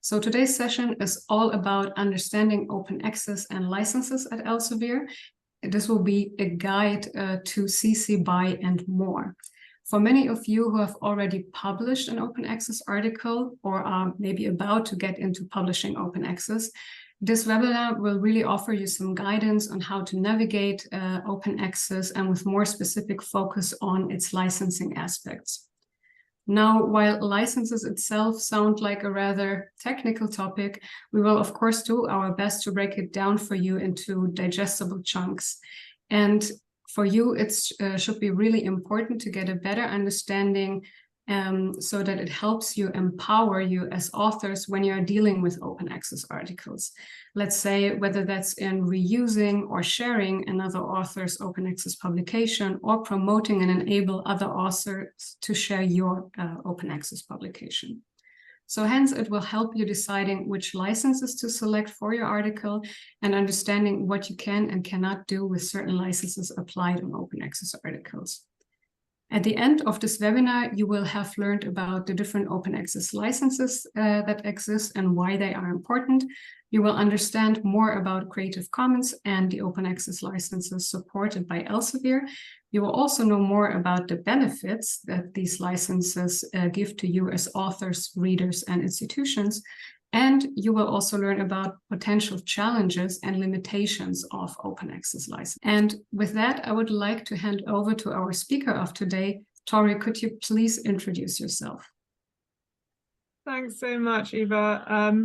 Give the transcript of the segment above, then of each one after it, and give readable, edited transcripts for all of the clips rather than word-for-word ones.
So today's session is all about understanding open access and licenses at Elsevier. This will be a guide to CC BY and more. For many of you who have already published an open access article or are maybe about to get into publishing open access, this webinar will really offer you some guidance on how to navigate open access and with more specific focus on its licensing aspects. Now, while licenses itself sound like a rather technical topic, we will of course do our best to break it down for you into digestible chunks. And for you, it should be really important to get a better understanding so that it helps you empower you as authors when you're dealing with open access articles. Let's say whether that's in reusing or sharing another author's open access publication or promoting and enable other authors to share your open access publication. So hence, it will help you deciding which licenses to select for your article and understanding what you can and cannot do with certain licenses applied on open access articles. At the end of this webinar, you will have learned about the different open access licenses that exist and why they are important. You will understand more about Creative Commons and the open access licenses supported by Elsevier. You will also know more about the benefits that these licenses give to you as authors, readers, and institutions. And you will also learn about potential challenges and limitations of open access license. And with that, I would like to hand over to our speaker of today. Tori, could you please introduce yourself? Thanks so much, Eva.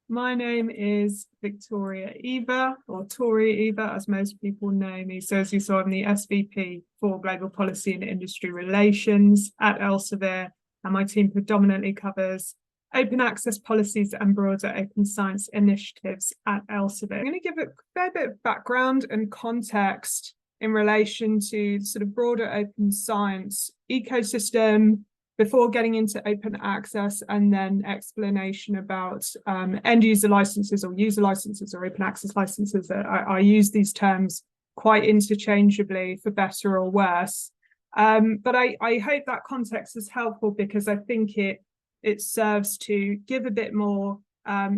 My name is Victoria Eva, or Tori Eva, as most people know me. So as you saw, I'm the SVP for Global Policy and Industry Relations at Elsevier, and my team predominantly covers open access policies and broader open science initiatives at Elsevier. I'm going to give a fair bit of background and context in relation to sort of broader open science ecosystem before getting into open access, and then explanation about end user licenses or user licenses or open access licenses. I use these terms quite interchangeably for better or worse. But I hope that context is helpful because I think it serves to give a bit more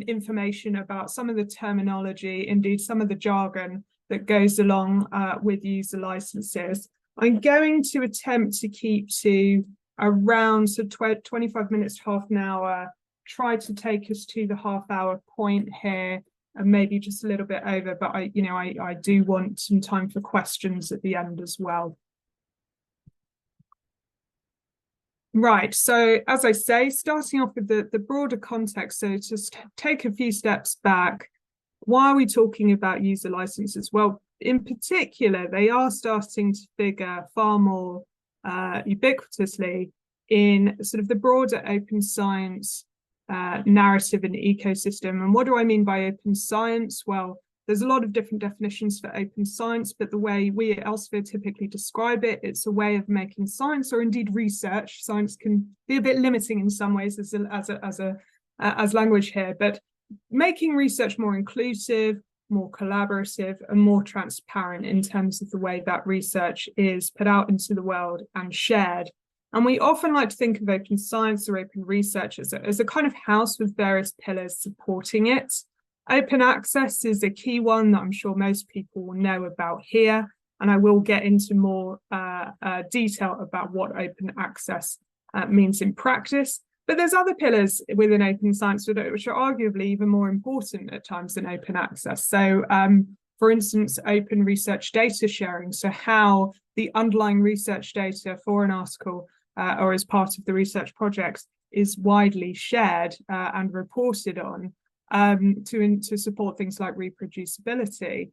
information about some of the terminology, indeed some of the jargon that goes along with user licenses. I'm going to attempt to keep to around 25 minutes to half an hour, try to take us to the half-hour point here, and maybe just a little bit over, but I do want some time for questions at the end as well. Right, so as I say, starting off with the broader context, so just take a few steps back. Why are we talking about user licenses? Well, in particular, they are starting to figure far more ubiquitously in sort of the broader open science narrative and ecosystem. And what do I mean by open science? Well, there's a lot of different definitions for open science, but the way we at Elsevier typically describe it, it's a way of making science, or indeed research. Science can be a bit limiting in some ways as language here, but making research more inclusive, more collaborative, and more transparent in terms of the way that research is put out into the world and shared. And we often like to think of open science or open research as a kind of house with various pillars supporting it. Open access is a key one that I'm sure most people will know about here, and I will get into more detail about what open access means in practice. But there's other pillars within open science which are arguably even more important at times than open access. So, for instance, open research data sharing, so how the underlying research data for an article or as part of the research project is widely shared and reported on. To support things like reproducibility.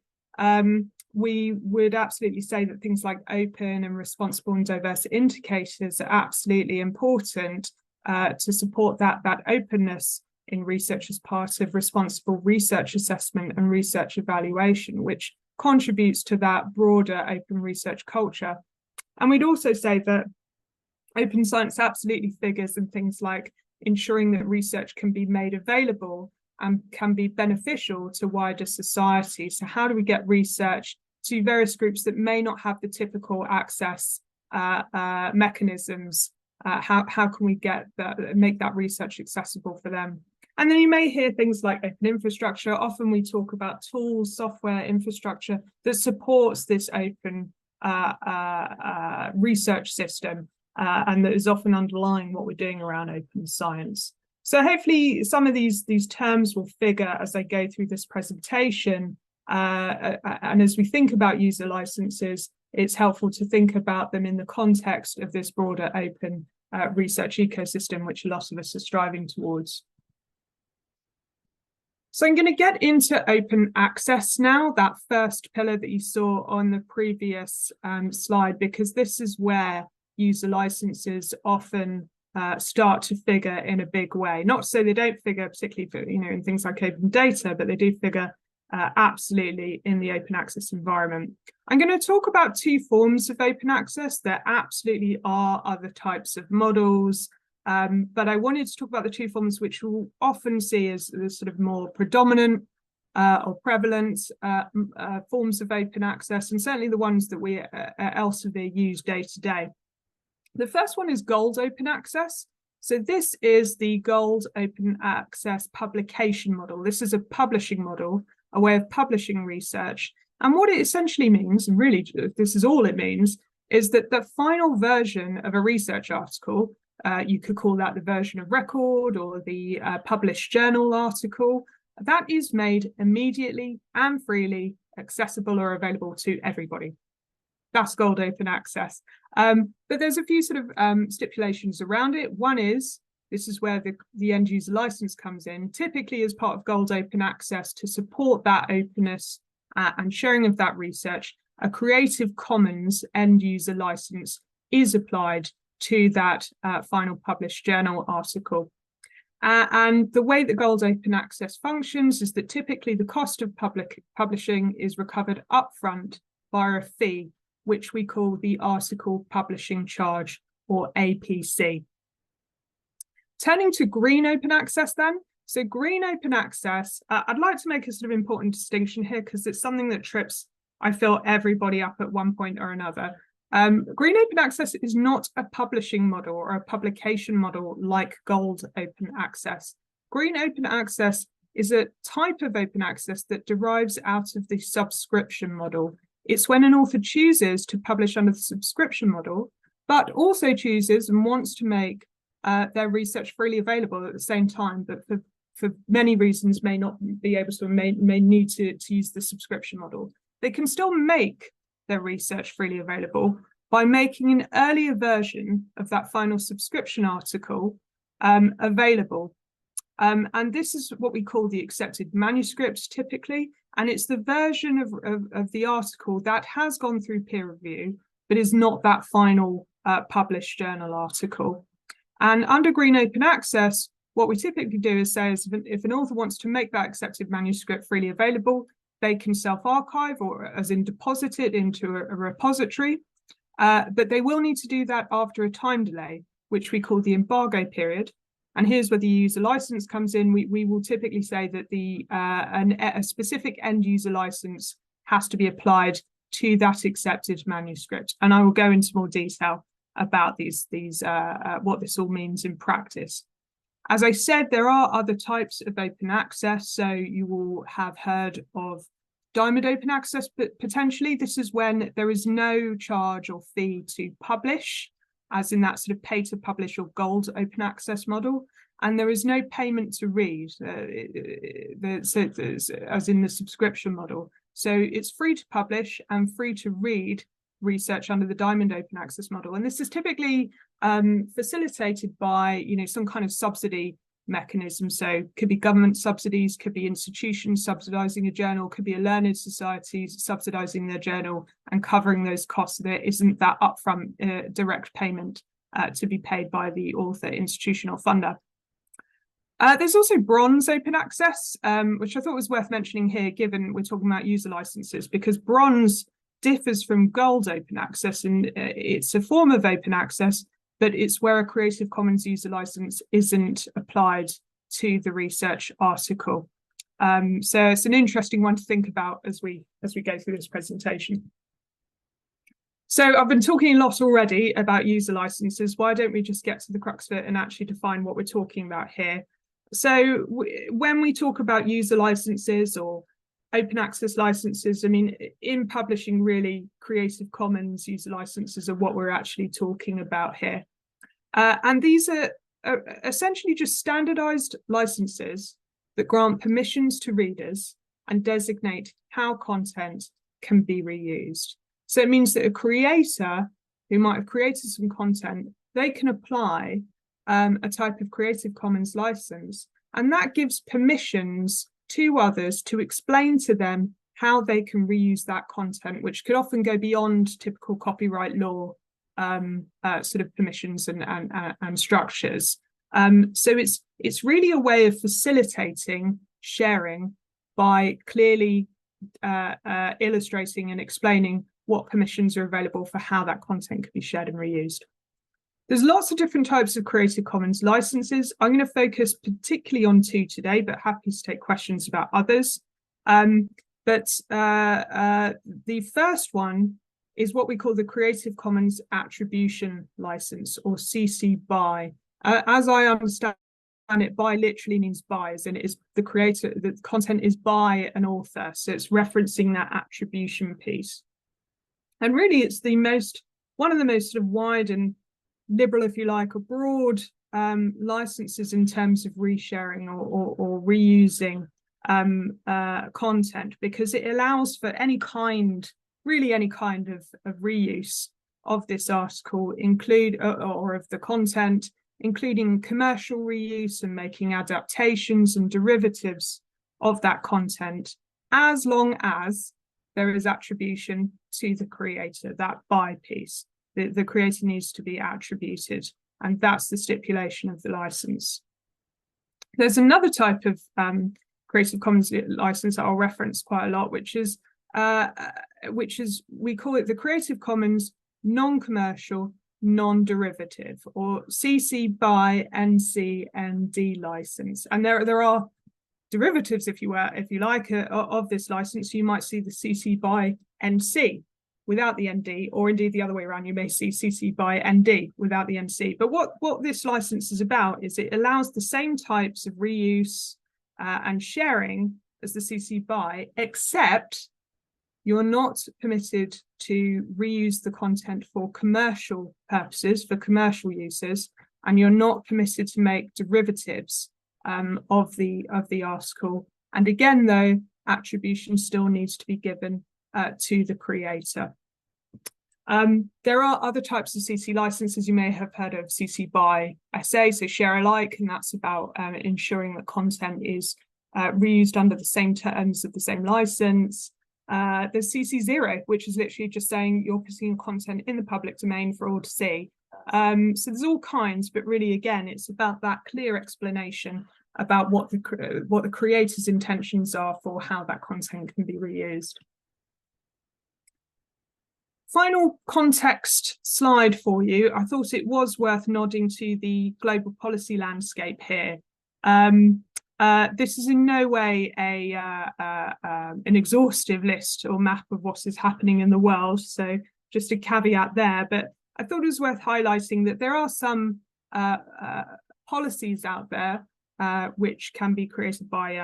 We would absolutely say that things like open and responsible and diverse indicators are absolutely important to support that openness in research as part of responsible research assessment and research evaluation, which contributes to that broader open research culture. And we'd also say that open science absolutely figures in things like ensuring that research can be made available and can be beneficial to wider society. So how do we get research to various groups that may not have the typical access mechanisms? How can we make that research accessible for them? And then you may hear things like open infrastructure. Often we talk about tools, software, infrastructure that supports this open research system, and that is often underlying what we're doing around open science. So hopefully some of these terms will figure as I go through this presentation. And as we think about user licenses, it's helpful to think about them in the context of this broader open research ecosystem, which a lot of us are striving towards. So I'm going to get into open access now, that first pillar that you saw on the previous slide, because this is where user licenses often start to figure in a big way. Not so they don't figure particularly for, in things like open data, but they do figure absolutely in the open access environment. I'm going to talk about two forms of open access. There absolutely are other types of models, but I wanted to talk about the two forms which we'll often see as the sort of more predominant or prevalent forms of open access, and certainly the ones that we at Elsevier use day to day. The first one is gold open access. So this is the gold open access publication model. This is a publishing model, a way of publishing research. And what it essentially means, and really this is all it means, is that the final version of a research article, you could call that the version of record or the published journal article, that is made immediately and freely accessible or available to everybody. That's gold open access. But there's a few sort of stipulations around it. One is, this is where the end user license comes in, typically as part of gold open access to support that openness and sharing of that research, a Creative Commons end user license is applied to that final published journal article. And the way that gold open access functions is that typically the cost of publishing is recovered upfront via a fee, which we call the Article Publishing Charge, or APC. Turning to green open access then. So green open access, I'd like to make a sort of important distinction here because it's something that trips, I feel, everybody up at one point or another. Green open access is not a publishing model or a publication model like gold open access. Green open access is a type of open access that derives out of the subscription model. It's when an author chooses to publish under the subscription model, but also chooses and wants to make their research freely available at the same time, but for many reasons may not be able to, may need to use the subscription model. They can still make their research freely available by making an earlier version of that final subscription article available. And this is what we call the accepted manuscript typically, and it's the version of the article that has gone through peer review, but is not that final published journal article. And under green open access, what we typically do is say if an author wants to make that accepted manuscript freely available, they can self-archive or as in deposit it into a repository, but they will need to do that after a time delay, which we call the embargo period. And here's where the user license comes in. We will typically say that a specific end user license has to be applied to that accepted manuscript. And I will go into more detail about what this all means in practice. As I said, there are other types of open access. So you will have heard of diamond open access, but potentially this is when there is no charge or fee to publish, as in that sort of pay to publish or gold open access model. And there is no payment to read, as in the subscription model. So it's free to publish and free to read research under the diamond open access model. And this is typically facilitated by, some kind of subsidy mechanism. So could be government subsidies, could be institutions subsidizing a journal, could be a learned society subsidizing their journal and covering those costs. There isn't that upfront direct payment to be paid by the author, institution or funder. There's also bronze open access, which I thought was worth mentioning here, given we're talking about user licenses, because bronze differs from gold open access, and it's a form of open access, but it's where a Creative Commons user license isn't applied to the research article. So it's an interesting one to think about as we go through this presentation. So I've been talking a lot already about user licenses. Why don't we just get to the crux of it and actually define what we're talking about here? So when we talk about user licenses or open access licenses, I mean, in publishing, really, Creative Commons user licenses are what we're actually talking about here. And these are essentially just standardized licenses that grant permissions to readers and designate how content can be reused. So it means that a creator who might have created some content, they can apply a type of Creative Commons license, and that gives permissions to others to explain to them how they can reuse that content, which could often go beyond typical copyright law sort of permissions and structures. So it's really a way of facilitating sharing by clearly illustrating and explaining what permissions are available for how that content can be shared and reused. There's lots of different types of Creative Commons licenses. I'm going to focus particularly on 2 today, but happy to take questions about others. The first one is what we call the Creative Commons Attribution License, or CC BY. As I understand it, BY literally means by, as in it is the creator, the content is by an author. So it's referencing that attribution piece. And really, it's one of the most sort of wide and liberal, if you like, or broad licenses in terms of resharing or reusing content, because it allows for any kind of reuse of this article, or of the content, including commercial reuse and making adaptations and derivatives of that content, as long as there is attribution to the creator, that by piece. The creator needs to be attributed, and that's the stipulation of the license. There's another type of Creative Commons license that I'll reference quite a lot, which is we call it the Creative Commons non-commercial, non-derivative, or CC BY NC ND license. And there are derivatives, if you like, of this license. You might see the CC BY NC without the ND, or indeed the other way around, you may see CC BY ND without the NC. But what this license is about is it allows the same types of reuse and sharing as the CC BY, except you're not permitted to reuse the content for commercial purposes, for commercial uses, and you're not permitted to make derivatives of the article. And again, though, attribution still needs to be given to the creator. There are other types of CC licenses. You may have heard of CC BY SA, so share alike, and that's about ensuring that content is reused under the same terms of the same license. There's CC 0, which is literally just saying you're putting content in the public domain for all to see. So there's all kinds, but really, again, it's about that clear explanation about what the creator's intentions are for how that content can be reused. Final context slide for you. I thought it was worth nodding to the global policy landscape here. This is in no way an exhaustive list or map of what is happening in the world, so just a caveat there. But I thought it was worth highlighting that there are some policies out there which can be created by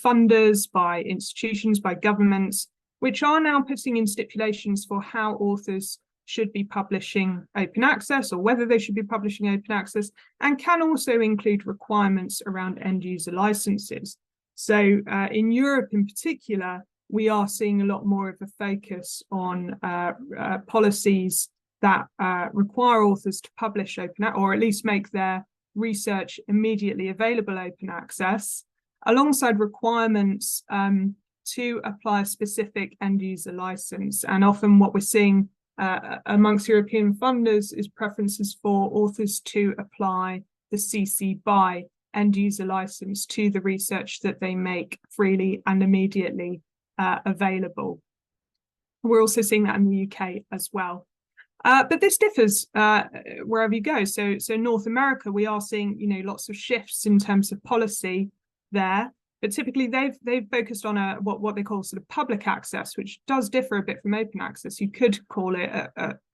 funders, by institutions, by governments, which are now putting in stipulations for how authors should be publishing open access, or whether they should be publishing open access, and can also include requirements around end user licenses. So in Europe in particular, we are seeing a lot more of a focus on policies that require authors to publish open, or at least make their research immediately available open access, alongside requirements to apply a specific end user license. And often what we're seeing amongst European funders is preferences for authors to apply the CC BY end user license to the research that they make freely and immediately available. We're also seeing that in the UK as well. But this differs wherever you go. So North America, we are seeing lots of shifts in terms of policy there. But typically they've focused on what they call sort of public access, which does differ a bit from open access. You could call it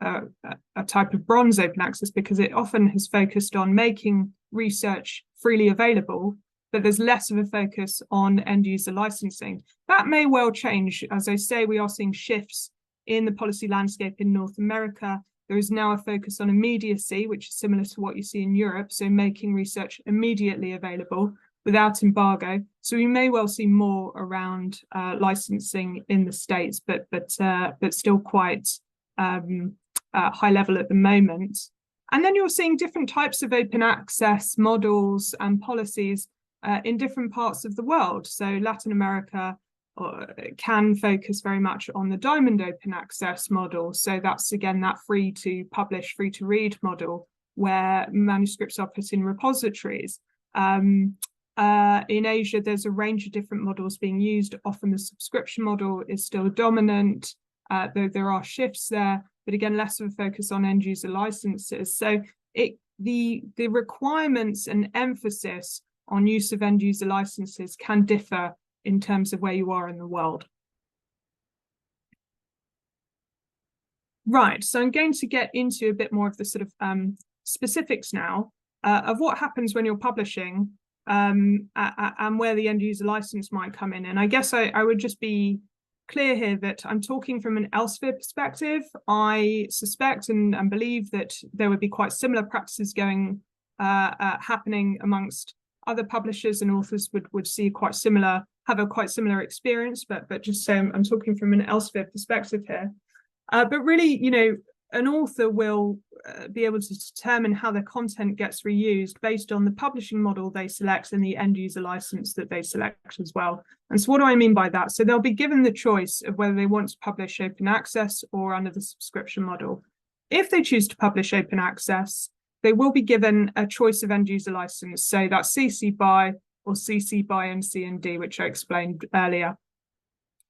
a type of bronze open access, because it often has focused on making research freely available, but there's less of a focus on end user licensing. That may well change. As I say, we are seeing shifts in the policy landscape in North America. There is now a focus on immediacy, which is similar to what you see in Europe, so making research immediately available without embargo. So we may well see more around licensing in the States, but still quite high level at the moment. And then you're seeing different types of open access models and policies in different parts of the world. So Latin America can focus very much on the diamond open access model. So that's, again, that free to publish, free to read model, where manuscripts are put in repositories. In Asia, there's a range of different models being used. Often the subscription model is still dominant, though there are shifts there, but again, less of a focus on end user licenses. So the requirements and emphasis on use of end user licenses can differ in terms of where you are in the world. Right, so I'm going to get into a bit more of the sort of specifics now of what happens when you're publishing and where the end user license might come in. And I guess I would just be clear here that I'm talking from an Elsevier perspective. I suspect and believe that there would be quite similar practices going happening amongst other publishers, and authors would see have a quite similar experience, but just so I'm talking from an Elsevier perspective here. But really, you know, an author will be able to determine how their content gets reused based on the publishing model they select and the end user license that they select as well. And so what do I mean by that? So they'll be given the choice of whether they want to publish open access or under the subscription model. If they choose to publish open access, they will be given a choice of end user license. So that's CC BY or CC BY MC and D, which I explained earlier.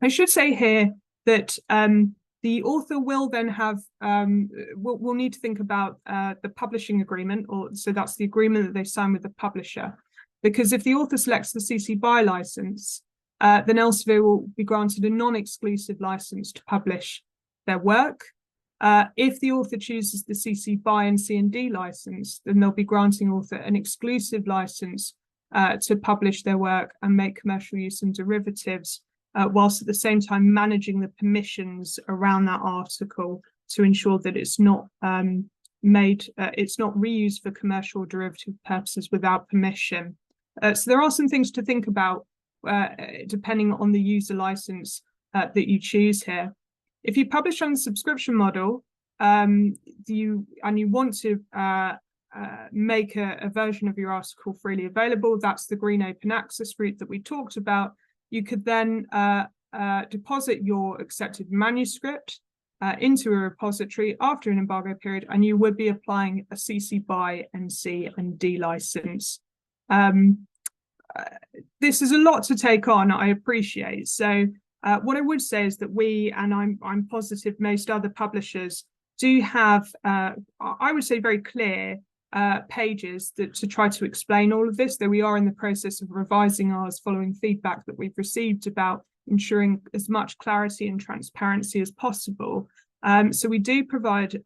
I should say here that the author will then have, will need to think about the publishing agreement, so that's the agreement that they sign with the publisher. Because if the author selects the CC BY license, then Elsevier will be granted a non-exclusive license to publish their work. If the author chooses the CC BY and C&D license, then they'll be granting author an exclusive license to publish their work and make commercial use and derivatives, whilst at the same time managing the permissions around that article to ensure that it's not it's not reused for commercial or derivative purposes without permission. So there are some things to think about depending on the user license that you choose here. If you publish on the subscription model, you want to make a version of your article freely available, that's the green open access route that we talked about. You could then deposit your accepted manuscript into a repository after an embargo period, and you would be applying a CC BY, NC, and D license. This is a lot to take on, I appreciate. So what I would say is that we, and I'm positive most other publishers, do have, I would say, very clear pages to try to explain all of this, though we are in the process of revising ours following feedback that we've received about ensuring as much clarity and transparency as possible. So we do provide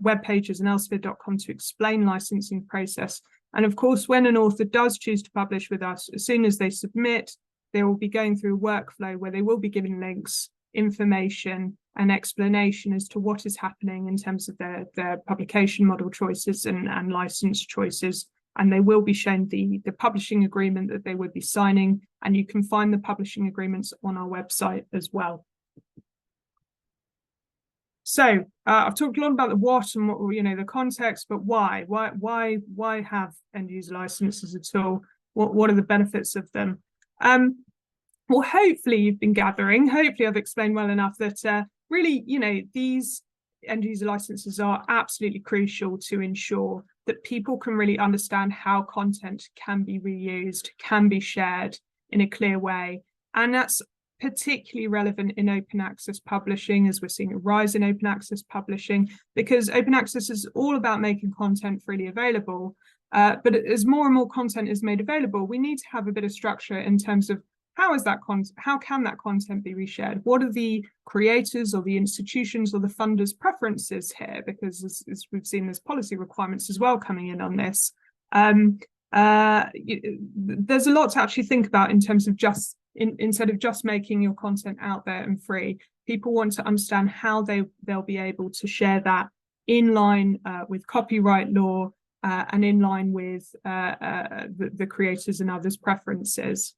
web pages on elsevier.com to explain licensing process. And of course, when an author does choose to publish with us, as soon as they submit, they will be going through a workflow where they will be given links, information, and explanation as to what is happening in terms of their publication model choices and license choices. And they will be shown the publishing agreement that they would be signing. And you can find the publishing agreements on our website as well. So I've talked a lot about the what and what, you know, the context, but why? Why have end user licenses at all? What are the benefits of them? Well, hopefully you've been gathering. Hopefully I've explained well enough that really, you know, these end user licenses are absolutely crucial to ensure that people can really understand how content can be reused, can be shared in a clear way. And that's particularly relevant in open access publishing, as we're seeing a rise in open access publishing, because open access is all about making content freely available. But as more and more content is made available, we need to have a bit of structure in terms of how can that content be reshared? What are the creators or the institutions or the funders' preferences here? Because as we've seen, there's policy requirements as well coming in on this. there's a lot to actually think about in terms of instead of just making your content out there and free. People want to understand how they'll be able to share that in line with copyright law and in line with the creators and others' preferences.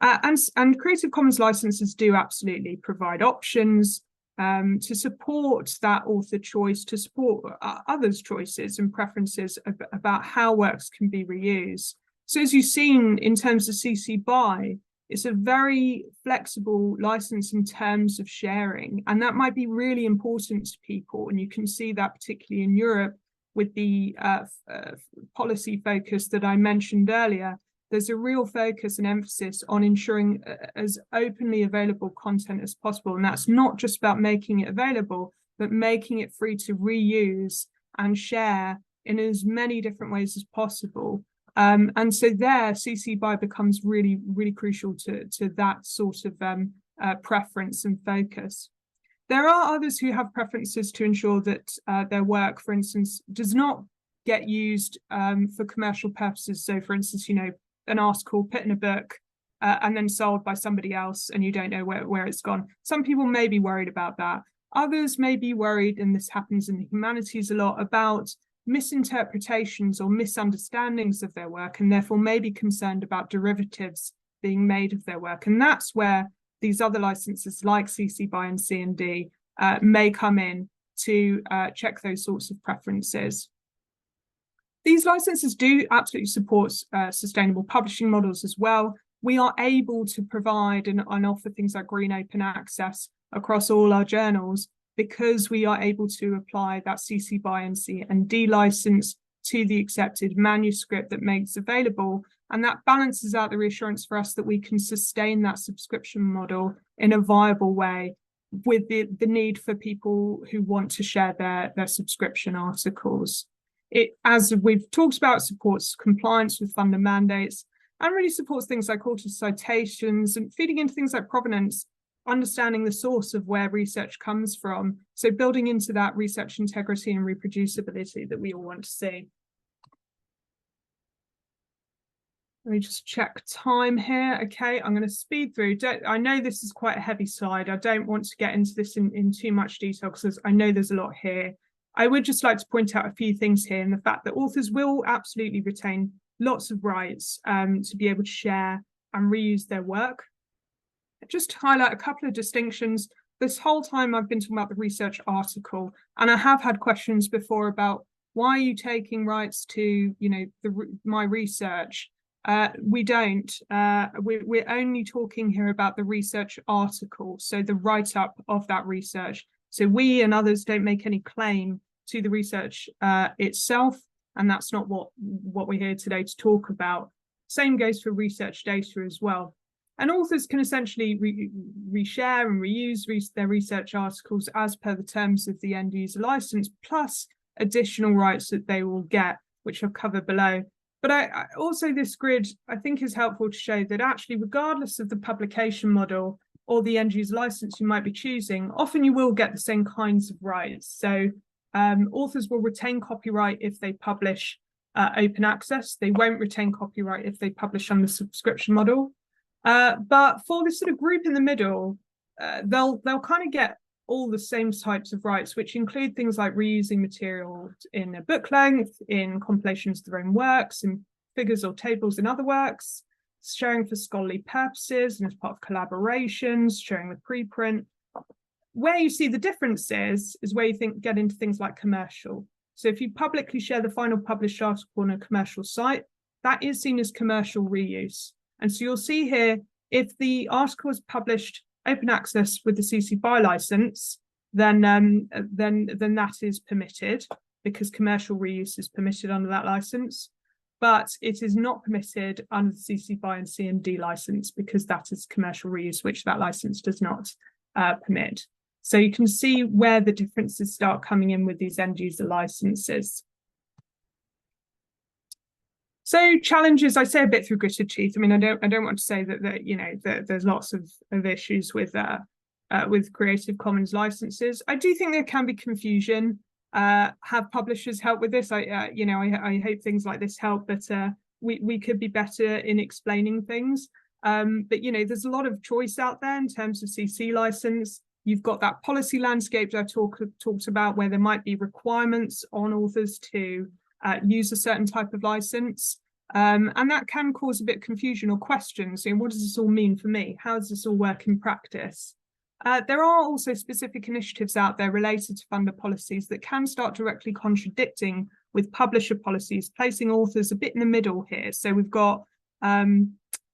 And Creative Commons licenses do absolutely provide options to support that author choice, to support others' choices and preferences about how works can be reused. So as you've seen in terms of CC BY, it's a very flexible license in terms of sharing, and that might be really important to people. And you can see that particularly in Europe with the policy focus that I mentioned earlier. There's a real focus and emphasis on ensuring as openly available content as possible. And that's not just about making it available, but making it free to reuse and share in as many different ways as possible. And so there, CC BY becomes really, really crucial to that sort of preference and focus. There are others who have preferences to ensure that their work, for instance, does not get used for commercial purposes. So, for instance, an article put in a book and then sold by somebody else, and you don't know where it's gone. Some people may be worried about that. Others may be worried, and this happens in the humanities a lot, about misinterpretations or misunderstandings of their work, and therefore may be concerned about derivatives being made of their work. And that's where these other licenses like CC BY and C&D may come in to check those sorts of preferences. These licenses do absolutely support sustainable publishing models as well. We are able to provide and offer things like green open access across all our journals because we are able to apply that CC BY and C&D license to the accepted manuscript that makes available. And that balances out the reassurance for us that we can sustain that subscription model in a viable way with the need for people who want to share their subscription articles. It, as we've talked about, supports compliance with funder mandates and really supports things like author citations and feeding into things like provenance, understanding the source of where research comes from. So building into that research integrity and reproducibility that we all want to see. Let me just check time here. Okay, I'm going to speed through. I know this is quite a heavy slide. I don't want to get into this in too much detail because I know there's a lot here. I would just like to point out a few things here, and the fact that authors will absolutely retain lots of rights to be able to share and reuse their work. Just to highlight a couple of distinctions. This whole time I've been talking about the research article, and I have had questions before about why are you taking rights to, my research? We don't. We're only talking here about the research article, so the write-up of that research. So we and others don't make any claim to the research itself, and that's not what we're here today to talk about. Same goes for research data as well. And authors can essentially reshare and reuse their research articles as per the terms of the end user license, plus additional rights that they will get, which I've covered below. But I also, this grid, I think, is helpful to show that actually, regardless of the publication model or the end user license you might be choosing, often you will get the same kinds of rights. So authors will retain copyright if they publish open access. They won't retain copyright if they publish on the subscription model. But for this sort of group in the middle, they'll kind of get all the same types of rights, which include things like reusing material in a book length, in compilations of their own works, in figures or tables in other works, sharing for scholarly purposes and as part of collaborations, sharing with preprint. Where you see the differences is where you get into things like commercial. So if you publicly share the final published article on a commercial site, that is seen as commercial reuse. And so you'll see here, if the article is published open access with the CC BY license, then that is permitted because commercial reuse is permitted under that license. But it is not permitted under the CC BY and C&D license because that is commercial reuse, which that license does not permit. So you can see where the differences start coming in with these end user licenses. So challenges, I say a bit through gritted teeth. I mean, I don't want to say that there's lots of issues with Creative Commons licenses. I do think there can be confusion. Have publishers help with this? I hope things like this help, but we could be better in explaining things. But there's a lot of choice out there in terms of CC license. You've got that policy landscape that I talked about, where there might be requirements on authors to use a certain type of license. And that can cause a bit of confusion or questions. What does this all mean for me? How does this all work in practice? There are also specific initiatives out there related to funder policies that can start directly contradicting with publisher policies, placing authors a bit in the middle here. So we've got,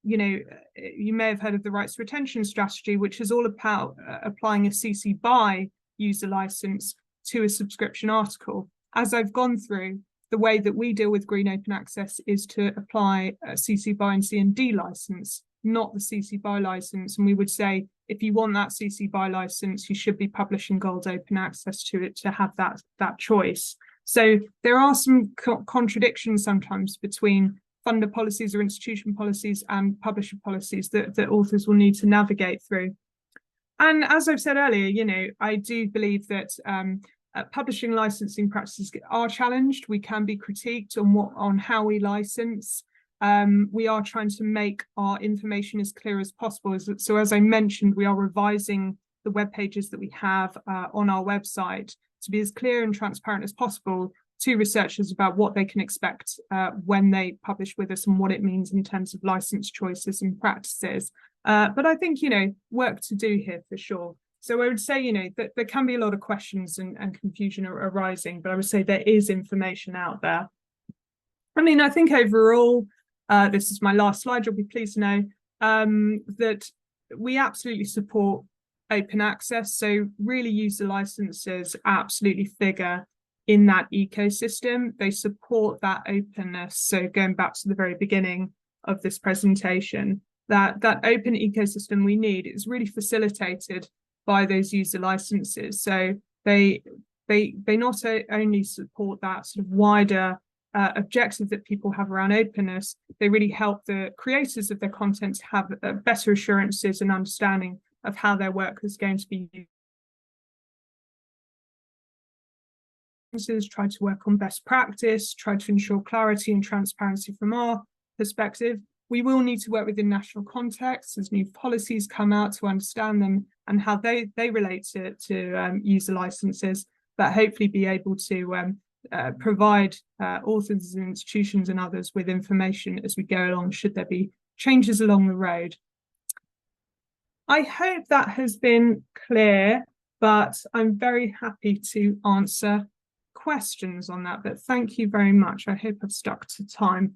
you may have heard of the rights retention strategy, which is all about applying a CC BY user license to a subscription article. As I've gone through, the way that we deal with Green Open Access is to apply a CC BY and CND license, not the CC BY license. And we would say, if you want that CC BY license, you should be publishing Gold Open Access to it to have that choice. So there are some contradictions sometimes between funder policies or institution policies and publisher policies that authors will need to navigate through. And as I've said earlier, I do believe that publishing licensing practices are challenged. We can be critiqued on how we license. We are trying to make our information as clear as possible. So as I mentioned, we are revising the web pages that we have on our website to be as clear and transparent as possible to researchers about what they can expect when they publish with us and what it means in terms of license choices and practices. But I think, work to do here for sure. So I would say, that there can be a lot of questions and confusion arising, but I would say there is information out there. I think overall, this is my last slide, you'll be pleased to know that we absolutely support open access. So really user licenses absolutely figure in that ecosystem. They support that openness. So going back to the very beginning of this presentation, that open ecosystem we need is really facilitated by those user licenses. So they not only support that sort of wider objective that people have around openness, they really help the creators of their content to have better assurances and understanding of how their work is going to be used. Try to work on best practice, try to ensure clarity and transparency from our perspective. We will need to work within national contexts as new policies come out to understand them and how they relate to user licenses, but hopefully be able to provide authors and institutions and others with information as we go along, should there be changes along the road. I hope that has been clear, but I'm very happy to answer questions on that. But thank you very much. I hope I've stuck to time.